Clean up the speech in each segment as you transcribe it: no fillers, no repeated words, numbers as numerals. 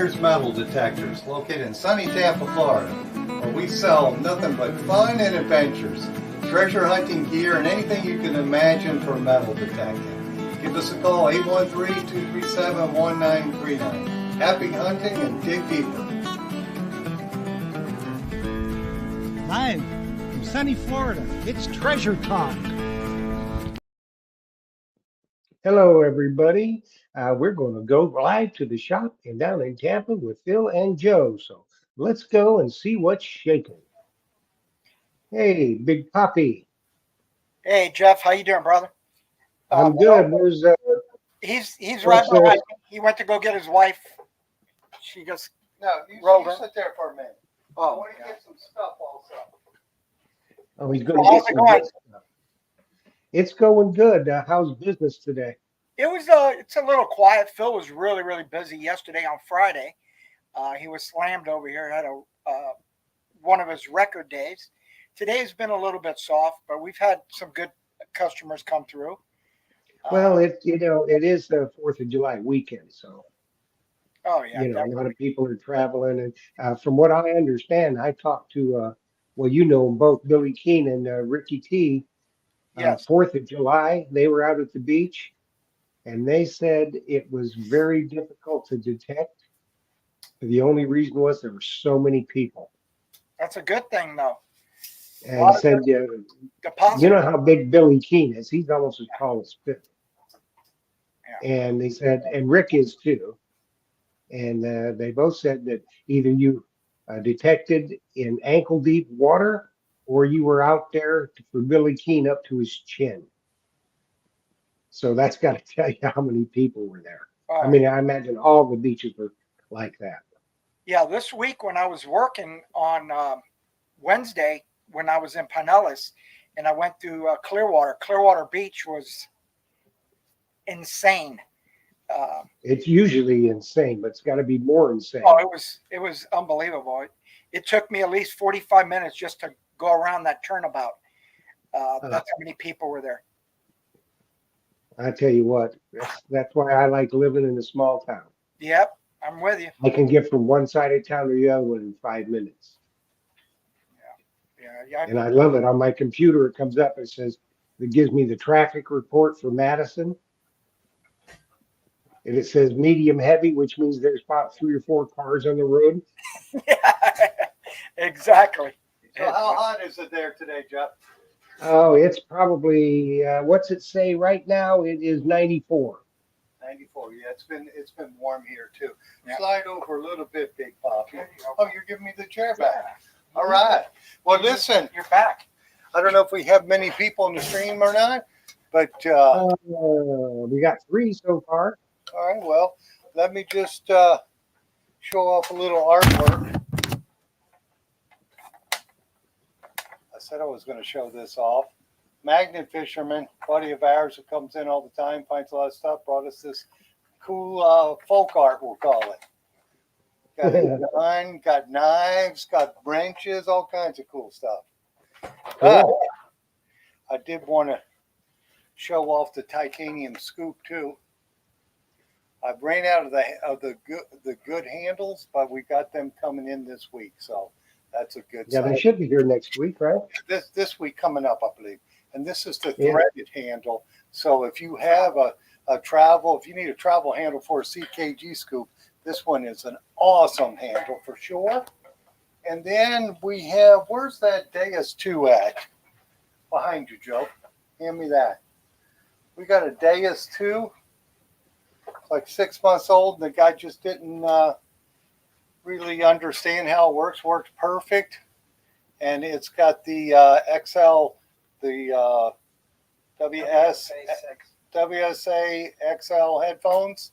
Pioneers Metal Detectors, located in sunny Tampa, Florida, where we sell nothing but fun and adventures, treasure hunting gear, and anything you can imagine for metal detecting. Give us a call, 813-237-1939. Happy hunting and dig deeper. Live from sunny Florida, it's Treasure Talk. Hello, everybody. We're going to go live to the shop and down in Tampa with Phil and Joe. So let's go and see what's shaking. Hey, Big Poppy. Hey, Jeff, how you doing, brother? I'm good. Where's he's right behind me. He went to go get his wife. She just you rolled sit there for a minute. I Oh, want to get some stuff also. Oh, he's going to how's get it some going? good stuff. It's going good. How's business today? It's a little quiet. Phil was really, really busy yesterday on Friday. He was slammed over here. Had one of his record days. Today's been a little bit soft, but we've had some good customers come through. Well, it is the 4th of July weekend, so Oh yeah, a lot of people are traveling, and from what I understand, I talked to well, them both, Billy Keene and Ricky T. yes. 4th of July, they were out at the beach, and they said it was very difficult to detect. The only reason was there were so many people. That's a good thing, though. And he said, The you positive. know how big Billy Keene is? He's almost as tall as Phil. Yeah. And they said, and Rick is too. And they both said that either you detected in ankle deep water or you were out there for Billy Keene up to his chin. So that's got to tell you how many people were there. I mean, I imagine all the beaches were like that. Yeah, this week when I was working on Wednesday, when I was in Pinellas, and I went to Clearwater Beach was insane. It's usually insane, but it's got to be more insane. Oh, it was unbelievable. It took me at least 45 minutes just to go around that turnabout. That's how many people were there. I tell you what, that's why I like living in a small town. Yep, I'm with you. I can get from one side of town to the other one in 5 minutes. Yeah. And I love it. On my computer, it comes up, it gives me the traffic report for Madison. And it says medium heavy, which means there's about 3 or 4 cars on the road. Yeah, exactly. So how hot is it there today, Jeff? Oh, it's probably, what's it say right now? It is 94. 94. Yeah, it's been warm here too. Yeah. Slide over a little bit, Big Poppy. Oh, you're giving me the chair back. All right. Well, listen, You're back. I don't know if we have many people in the stream or not, but we got 3 so far. all right. Well, let me just show off a little artwork. I said I was going to show this off. Magnet fisherman, buddy of ours who comes in all the time, finds a lot of stuff, brought us this cool folk art, we'll call it. Got a gun, got knives, got wrenches, all kinds of cool stuff. Cool. I did want to show off the titanium scoop too. I ran out of the good handles, but we got them coming in this week, so that's a good Yeah, sign. they should be here next week, right? This week coming up, I believe. And this is the threaded handle. So if you have if you need a travel handle for a CKG scoop, this one is an awesome handle for sure. And then we have, where's that Deus 2 at? Behind you, Joe. Hand me that. We got a Deus 2. It's like 6 months old, and the guy just didn't really understand how it works. Works perfect. And it's got the XL, the WSA XL headphones.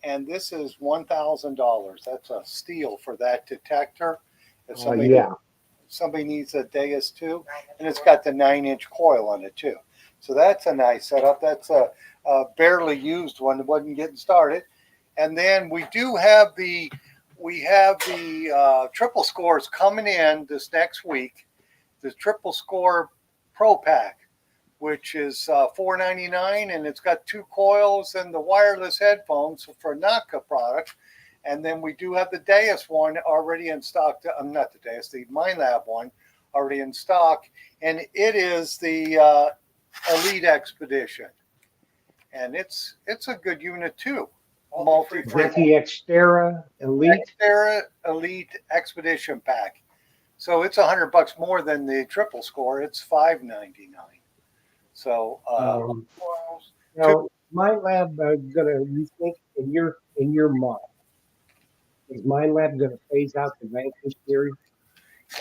And this is $1,000. That's a steal for that detector. If somebody needs a Deus 2, and it's got the 9-inch coil on it too. So that's a nice setup. That's a barely used one that wasn't getting started. And then we have the triple scores coming in this next week. The triple score Pro Pack, which is $4.99, and it's got 2 coils and the wireless headphones for Naka product. And then we do have the Deus one already in stock. Not the Deus, the MindLab one already in stock, and it is the Elite Expedition, and it's a good unit too. Multi Is free that the Xterra Elite? Xterra Elite Expedition Pack. So it's $100 more than the triple score. It's $599. So Um, two, now, MindLab gonna, you think in your mind, is MindLab gonna phase out the Vanquish series?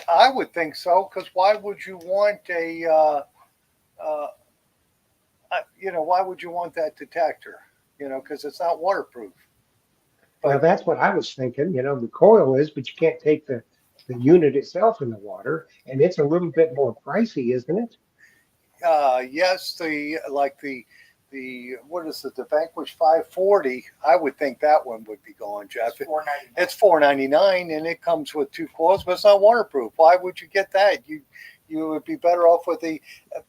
I would think so, because why would you want uh, why would you want that detector? Because it's not waterproof. Well, But that's what I was thinking. The coil is, but you can't take the unit itself in the water, and it's a little bit more pricey, isn't it? yes, the what is it? The Vanquish 540. I would think that one would be gone, Jeff. $4.99. It's $499, and it comes with two coils, but it's not waterproof. Why would you get that? You would be better off with the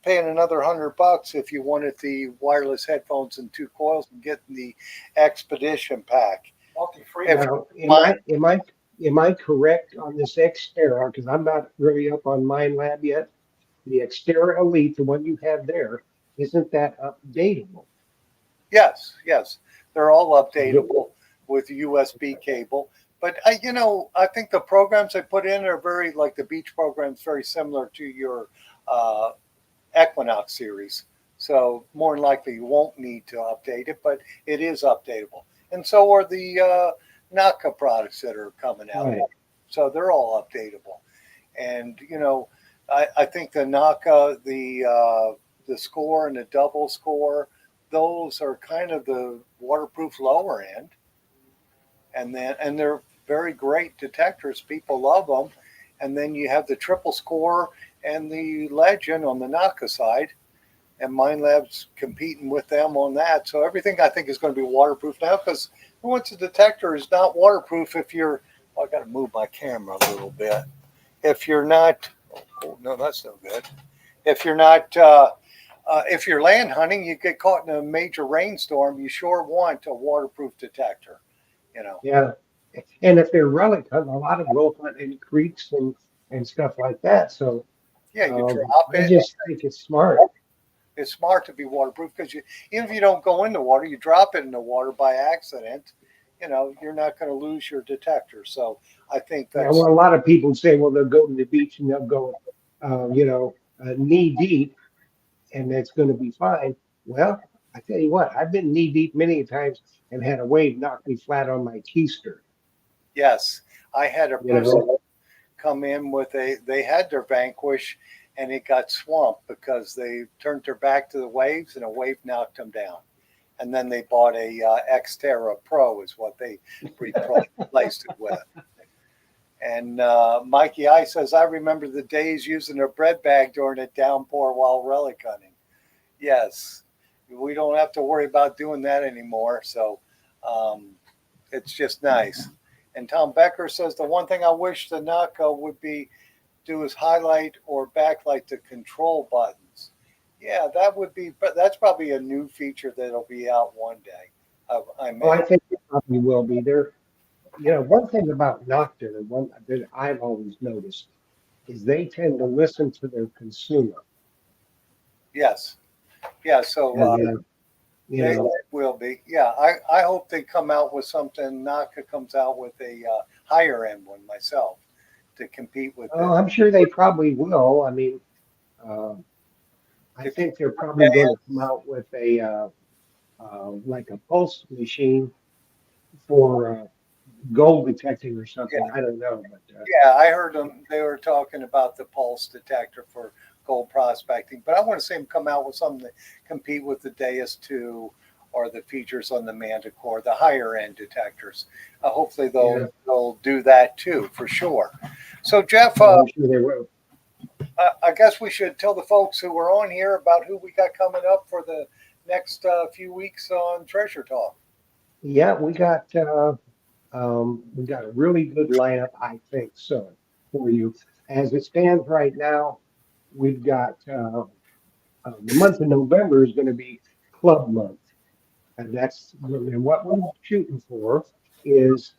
paying another $100 if you wanted the wireless headphones and two coils and getting the Expedition pack. Multi-free. If Now, mine, am I correct on this Xterra? Because I'm not really up on MindLab yet. The Xterra Elite, the one you have there, isn't that updatable? yes, yes, they're all So updatable with USB cable. But I think the programs they put in are very like the beach programs, very similar to your uh, Equinox series. So more than likely you won't need to update it, but it is updatable. And so are the Naka products that are coming out. right. So they're all updatable. And I think the Naka, the score and the double score, those are kind of the waterproof lower end. And they're very great detectors. People love them. And then you have the triple score and the Legend on the Naka side, and MindLab's competing with them on that. So everything I think is going to be waterproof now, because once a detector is not waterproof if you're, I got to move my camera a little bit. If you're not, oh, no, that's no good. If you're not, if you're land hunting, you get caught in a major rainstorm, you sure want a waterproof detector, you know. Yeah. And if they're relic hunting, a lot of them will hunt in creeks and stuff like that. So Yeah, you drop I it. just think it's smart. It's smart to be waterproof because even if you don't go in the water, you drop it in the water by accident, you're not going to lose your detector. So I think Yeah, that's well, a lot of people say, well, they'll go to the beach and they'll go, knee deep, and that's going to be fine. Well, I tell you what, I've been knee deep many times and had a wave knock me flat on my keister. yes. I had a You person know, come in with they had their Vanquish and it got swamped because they turned their back to the waves and a wave knocked them down. And then they bought a Xterra Pro, is what they replaced it with. And Mikey I says, I remember the days using a bread bag during a downpour while relic hunting. Yes, we don't have to worry about doing that anymore. So um, it's just nice. And Tom Becker says the one thing I wish the Naka would be do is highlight or backlight the control buttons. Yeah, that would be, but that's probably a new feature that'll be out one day. I well, I imagine. think it probably will be there. One thing about Nocturne, and one that I've always noticed, is they tend to listen to their consumer. Yes. Yeah. So And, you they know, will be. Yeah. I hope they come out with something. Naka comes out with a higher end one myself to compete with oh, it. I'm sure they probably will. I mean, uh, I To compete think they're with probably that. going to come out with like a pulse machine for gold detecting or something. I don't know, but Yeah, I heard them. They were talking about the pulse detector for gold prospecting, but I want to see them come out with something that compete with the Deus 2 or the features on the Manticore, the higher end detectors. Hopefully, they'll yeah, they'll do that too for sure. So, Jeff, well, I'm sure they will. I guess we should tell the folks who were on here about who we got coming up for the next few weeks on Treasure Talk. Yeah, we got a really good lineup, I think so, for you. As it stands right now, we've got the month of November is going to be Club Month, and that's and what we're shooting for is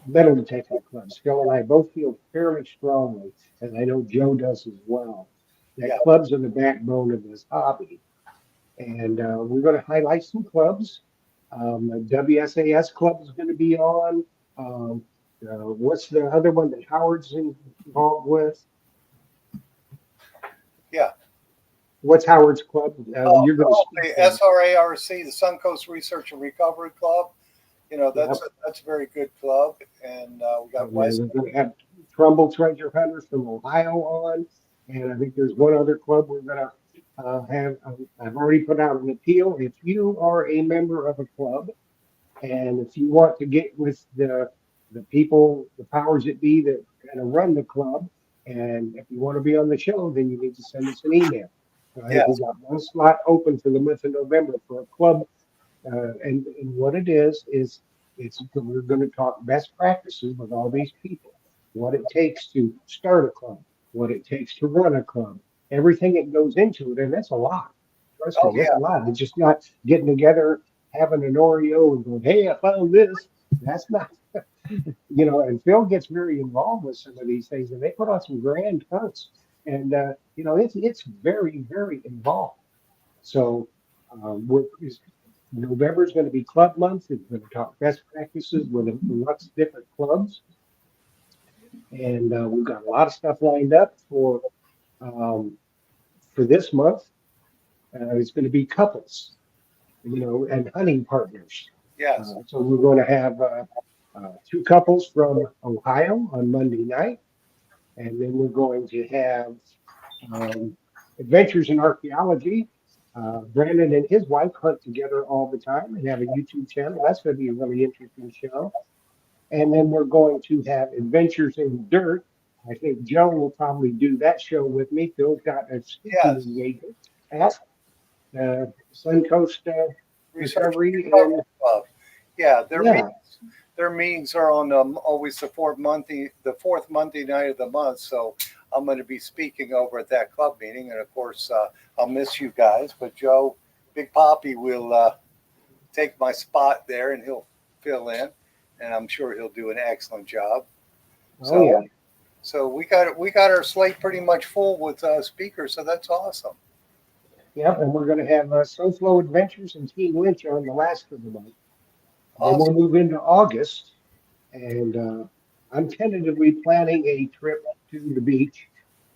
metal detecting clubs. Phil and I both feel fairly strongly, and I know Joe does as well, that Yeah, clubs are the backbone of this hobby. And we're going to highlight some clubs. The WSAS club is going to be on. Um, what's the other one that Howard's involved with? yeah. What's Howard's club? You're going to speak The there. SRARC, the Suncoast Research and Recovery Club. You know, Yep. that's a very good club. And we got And then West. we're going to have Trumbull Treasure Hunters from Ohio on. And I think there's one other club we're going to have. I've already put out an appeal. If you are a member of a club, and if you want to get with the people, the powers that be that kind of run the club, and if you want to be on the show, then you need to send us an email. So I think we Yes, got one slot open for the month of November for a club, and what it is it's we're going to talk best practices with all these people, what it takes to start a club, what it takes to run a club, everything that goes into it, and that's a lot. Trust oh me, it's a yeah, lot. It's just not getting together, having an Oreo, and going, "Hey, I found this." That's not, And Phil gets very involved with some of these things, and they put on some grand hunts, and it's very very involved. So November is going to be club month. We're going to talk best practices with lots of different clubs, and we've got a lot of stuff lined up um, for this month. It's going to be couples, and hunting partners. yes, So we're going to have two couples from Ohio on Monday night, and then we're going to have um, Adventures in Archaeology. Brandon and his wife hunt together all the time and have a YouTube channel. That's going to be a really interesting show. And then we're going to have Adventures in Dirt. I think Joe will probably do that show with me. Phil's got a speaking yes. engagement at Suncoast Research and Recovery. Recovery And Club. Yeah, yeah, their meetings are on always the fourth Monday night of the month. So I'm going to be speaking over at that club meeting, and of course I'll miss you guys. But Joe, Big Poppy will take my spot there, and he'll fill in, and I'm sure he'll do an excellent job. oh yeah. So we got our slate pretty much full with speakers, so that's awesome. Yep, and we're going to have Sunflow Adventures and Team Lynch on the last of the month. Then we'll Awesome. move into August, and I'm tentatively planning a trip to the beach,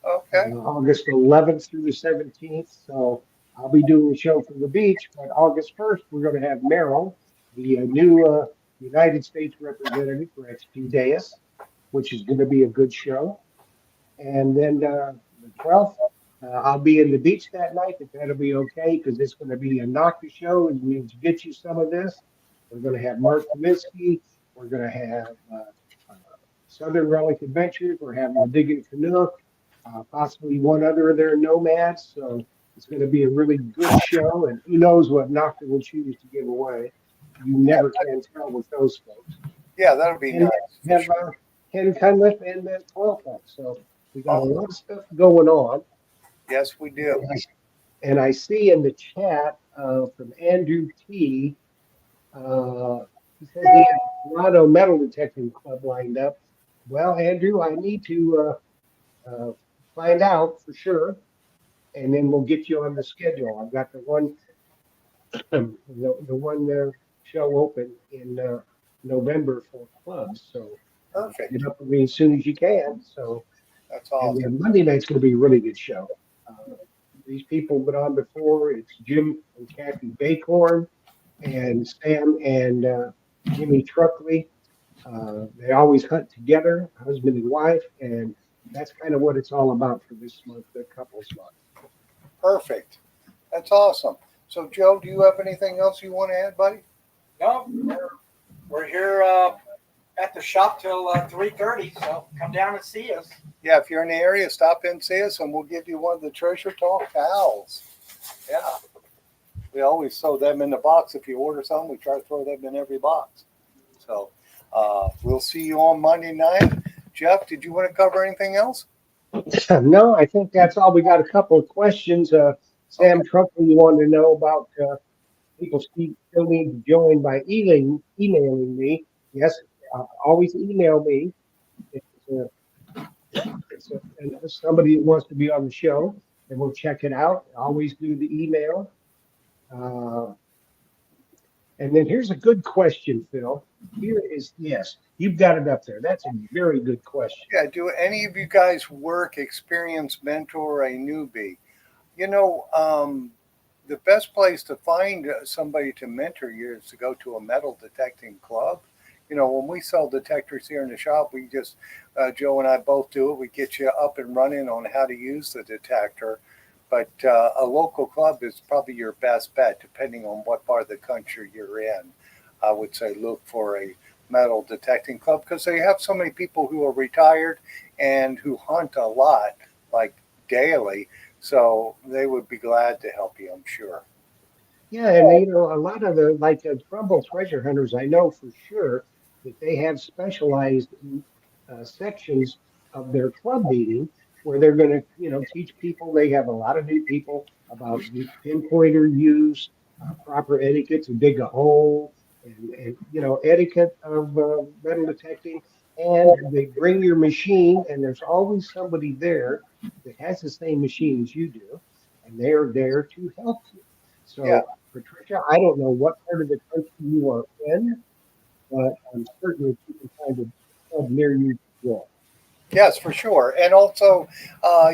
Okay. August 11th through the 17th. So I'll be doing the show from the beach, but August 1st, we're going to have Merrill, the new United States representative for XP which is going to be a good show. And then the 12th, I'll be in the beach that night, if that'll be okay, because it's going to be a Nocta show and we need to get you some of this. We're going to have Mark Kaminsky. We're going to have uh, Southern Relic Adventures. We're having the Digging Canoe, possibly one other of their nomads. So it's going to be a really good show. And who knows what Nocta will choose to give away. You Yeah, never can tell with those folks. yeah, that'll be And nice for have sure. Ken Cunliffe and 12 pack. So we got a Oh, lot of stuff going on. yes, we do. And I see in the chat from Andrew T. He says he has Toronto Metal Detecting Club lined up. Well, Andrew, I need to find out for sure, and then we'll get you on the schedule. I've got the one the one show open in November for clubs, so get Perfect. up with me as soon as you can. So, That's and awesome. then Monday night's going to be a really good show. These people have been on before. It's Jim and Kathy Bakhorn and Sam and Jimmy Truckley. They always hunt together, husband and wife, and that's kind of what it's all about for this month, the couples month. Perfect. That's awesome. So, Joe, do you have anything else you want to add, buddy? No, we're here at the shop till 3:30. So come down and see us. Yeah, if you're in the area, stop in and see us, and we'll give you one of the Treasure Talk towels. Yeah, we always throw them in the box. If you order some, we try to throw them in every box. So, we'll see you on Monday night. Jeff, did you want to cover anything else? No, I think that's all. We got a couple of questions. Okay. Sam Truckley, you wanted to know about people still need to join by emailing me. Yes, always email me if and if somebody that wants to be on the show, and we'll check it out. Always do the email. Uh, and then here's a good question, Phil. Here is yes, you've got it up there. That's a very good question. Yeah, do any of you guys work, experience, mentor a newbie? You know, the best place to find somebody to mentor you is to go to a metal detecting club. You know, when we sell detectors here in the shop, we just, Joe and I both do it. We get you up and running on how to use the detector. But a local club is probably your best bet, depending on what part of the country you're in. I would say look for a metal detecting club because they have so many people who are retired and who hunt a lot, like daily, so they would be glad to help you, I'm sure. Yeah, and you know, a lot of the like Trumbull treasure hunters, I know for sure that they have specialized sections of their club meeting where they're going to, you know, teach people. They have a lot of new people about pinpointer use, proper etiquette to dig a hole, and you know, etiquette of metal detecting. And they bring your machine, and there's always somebody there that has the same machine as you do, and they're there to help you. Yeah. So, Patricia, I don't know what part of the country you are in, but I'm certain that you can find a club near you to join. Yes, for sure. And also,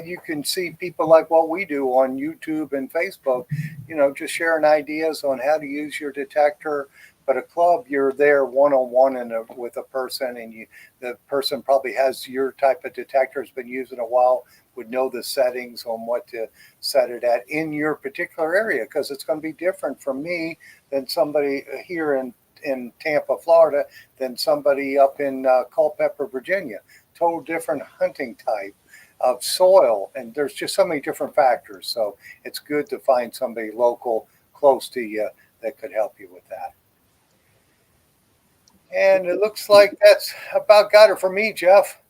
you can see people like what we do on YouTube and Facebook, you know, just sharing ideas on how to use your detector. But a club, you're there one on one and with a person, and the person probably has your type of detector, has been using a while, would know the settings on what to set it at in your particular area, because it's going to be different from me than somebody here in Tampa, Florida, than somebody up in Culpeper, Virginia. Total different hunting type of soil, and there's just so many different factors. So it's good to find somebody local close to you that could help you with that. And it looks like that's about got it for me, Jeff.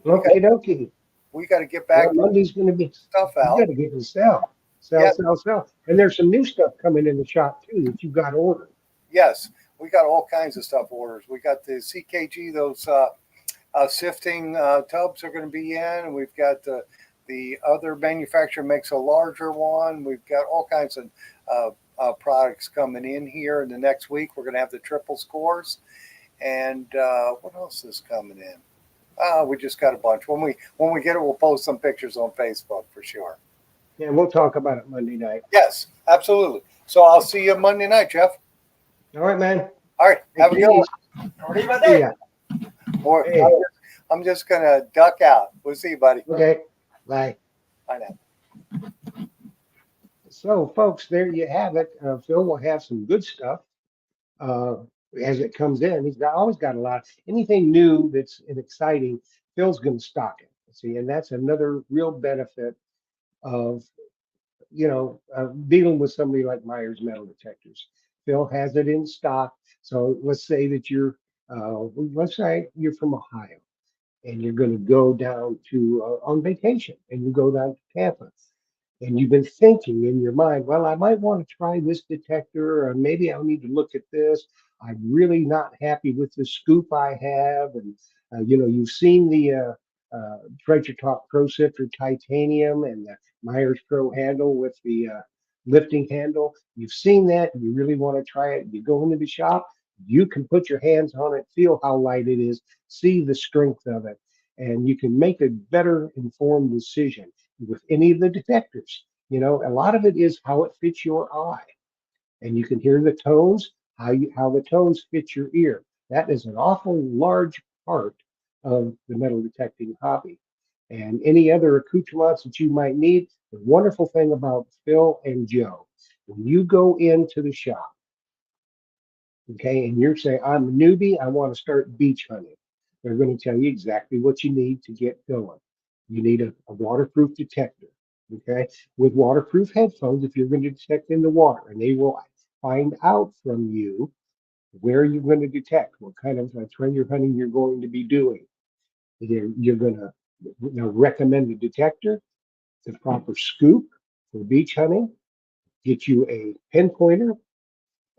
We got Okay, dokie. we got to get Well, back to Monday's going to be, stuff you got out. to get to sell, sell, Yeah, sell, sell. And there's some new stuff coming in the shop too that you got ordered. yes, we got all kinds of stuff orders. We got the CKG, those sifting tubs are going to be in, and we've got the other manufacturer makes a larger one. We've got all kinds of products coming in here in the next week. We're going to have the triple scores, and what else is coming in? We just got a bunch. When we get it, we'll post some pictures on Facebook for sure. Yeah, we'll talk about it Monday night. Yes, absolutely. So I'll see you Monday night, Jeff. All right, man. All right, Take have a it good one. easy. See ya. Or Hey, I'm just gonna duck out. We'll see you, buddy. okay. Bye. Bye now. So, folks, there you have it. Phil will have some good stuff uh, as it comes in. Always got a lot. Anything new that's exciting, Phil's going to stock it. See, and that's another real benefit of dealing with somebody like Myers Metal Detectors. Phil has it in stock. So let's say that let's say you're from Ohio and you're going to go down to on vacation and you go down to Tampa and you've been thinking in your mind, well, I might want to try this detector, or maybe I'll need to look at this. I'm really not happy with the scoop I have, and you've seen the Treasure Talk Pro Sifter Titanium and the Myers Pro handle with the lifting handle. You've seen that, and you really want to try it. You go into the shop, you can put your hands on it, feel how light it is, see the strength of it, and you can make a better informed decision with any of the detectors. You know, a lot of it is how it fits your eye, and you can hear the tones, how the tones fit your ear. That is an awful large part of the metal detecting hobby. And any other accoutrements that you might need. The wonderful thing about Phil and Joe, when you go into the shop, okay, and you're saying, I'm a newbie, I want to start beach hunting. They're going to tell you exactly what you need to get going. You need a waterproof detector, okay, with waterproof headphones if you're going to detect in the water, and they will find out from you where you're going to detect, what kind of treasure hunting you're going to be doing. You're going to recommend a detector, the proper scoop for beach hunting, get you a pinpointer,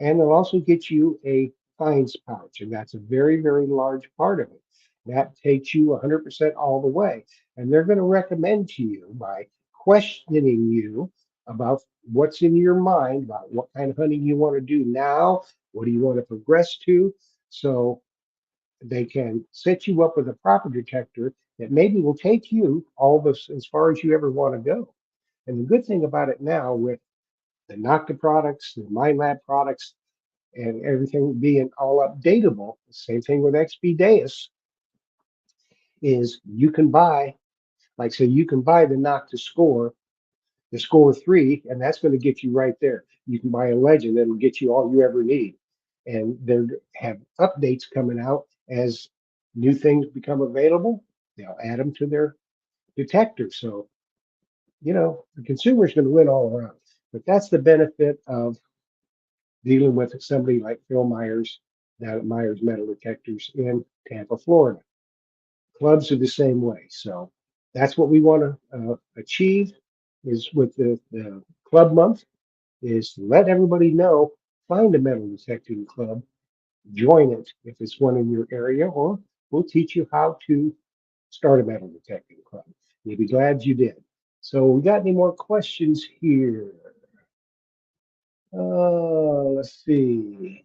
and they'll also get you a fines pouch, and that's a very, very large part of it. That takes you 100% all the way. And they're going to recommend to you by questioning you about what's in your mind, about what kind of hunting you want to do now, what do you want to progress to. So they can set you up with a proper detector that maybe will take you all this as far as you ever want to go. And the good thing about it now with the Nocta products, the MindLab products, and everything being all updatable, same thing with XP Deus, is you can buy, like say you can buy the Nocta Score, the Score 3, and that's going to get you right there. You can buy a Legend that'll get you all you ever need. And they have updates coming out as new things become available. They'll add them to their detector. So, the consumer's going to win all around. But that's the benefit of dealing with somebody like Phil Myers down at Myers Metal Detectors in Tampa, Florida. Clubs are the same way. So that's what we want to achieve is with the club month is to let everybody know, find a metal detecting club, join it if it's one in your area, or we'll teach you how to start a metal detecting club. You'll be glad you did. So we got any more questions here? Let's see.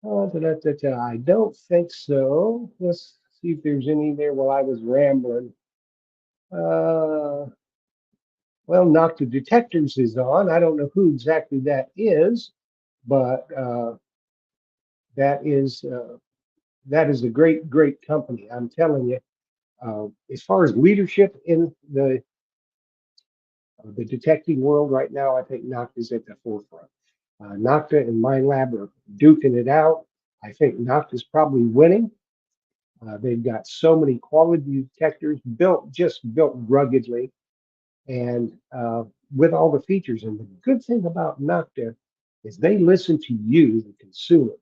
I don't think so. Let's see if there's any there while I was rambling. Uh, well, Nocta Detectors is on. I don't know who exactly that is, but that is uh, that is a great, great company. I'm telling you. As far as leadership in the detecting world right now, I think Nocta is at the forefront. Nocta and MindLab are duking it out. I think Nocta is probably winning. They've got so many quality detectors just built ruggedly, and with all the features. And the good thing about Nocta is they listen to you, the consumer.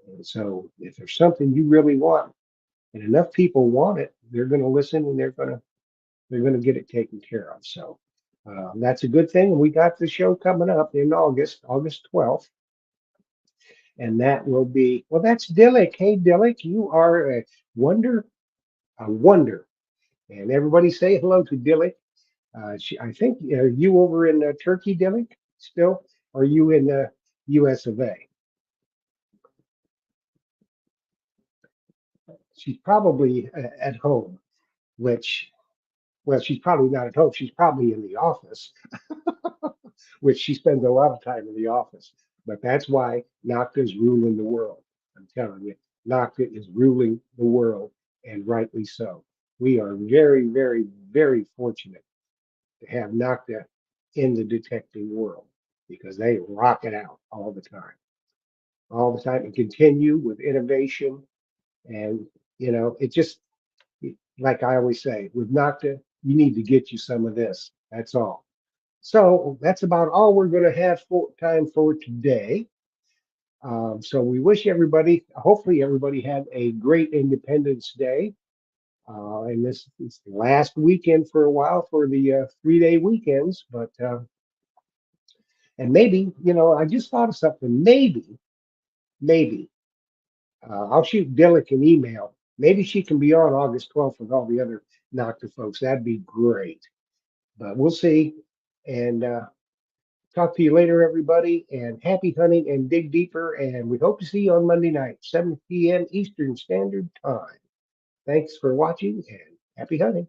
And so if there's something you really want, and enough people want it, they're going to listen and they're going to get it taken care of. So that's a good thing. And we got the show coming up in August, August 12th. And that will be, well, that's Dillick. Hey, Dillick, you are a wonder. And everybody say hello to Dillick. I think, are you over in Turkey, Dillick, still? Or are you in the US of A? She's probably at home, which, well, she's probably not at home. She's probably in the office, which she spends a lot of time in the office. But that's why Nocta's ruling the world. I'm telling you, Nocta is ruling the world, and rightly so. We are very, very, very fortunate to have Nocta in the detecting world because they rock it out all the time, and continue with innovation. And, it just, like I always say, with Nocta, you need to get you some of this. That's all. So that's about all we're going to have for time for today. So we wish everybody, hopefully everybody had a great Independence Day. And this is the last weekend for a while for the 3-day weekends. But and maybe, I just thought of something. Maybe I'll shoot Dillick an email. Maybe she can be on August 12th with all the other Nocta folks. That'd be great. But we'll see. And talk to you later, everybody. And happy hunting and dig deeper. And we hope to see you on Monday night, 7 p.m. Eastern Standard Time. Thanks for watching and happy hunting.